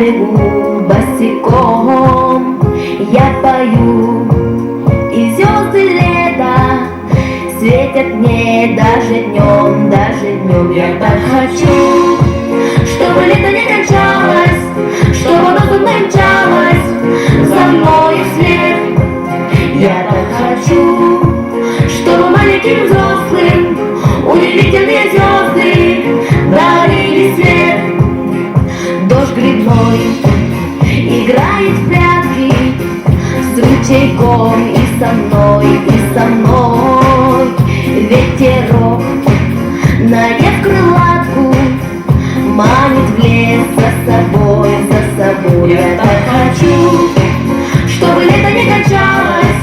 берегу босиком я пою, и звезды лета светят мне даже днем, даже днем. Я так хочу, чтобы лето не кончалось, чтобы оно за мной мчалось, за мной вслед. Я так хочу, чтобы маленьким взрослым удивительные звезды дарили свет. Дождь грибной играет в прятки с ручейком и со мной, и со мной. Ветерок, надев крылатку, манит в лес за собой, за собой. Я так хочу, чтобы лето не кончалось,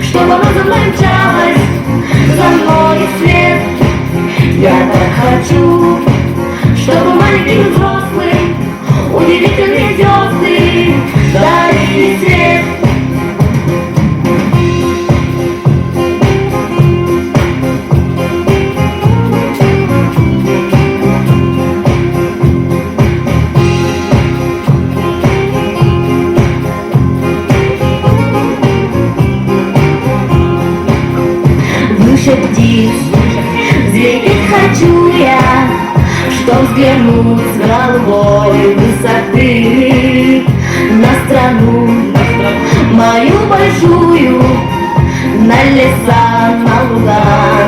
чтобы оно за мной мчалось, за мной вслед. Я так хочу, чтобы маленьким взрослым удивительные звезды дарили свет. Выше птиц взлететь хочу я, чтоб взглянуть с головой высоты на страну мою большую, на леса, на луга,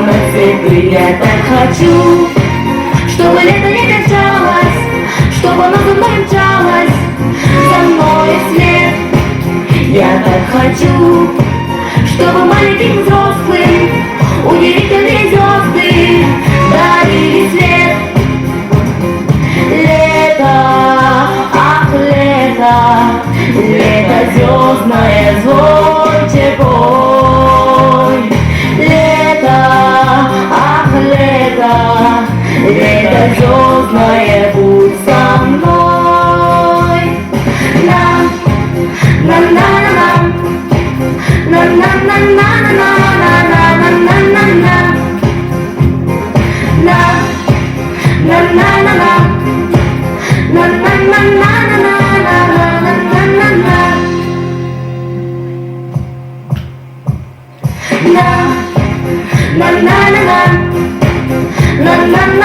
на цветы. Я так хочу, чтобы лето не кончалось, чтобы оно за мной мчалось, за мной вслед. Я так хочу, чтобы маленьким взрослым удивительные звезды дарили свет. Лето, ах, лето, лето звездное, звонче пой. Лето, ах, лето, лето звездное, будь со мной. На, на, на, на, на, на, на, на, на, на, на, на, на, на. Na na na na na na na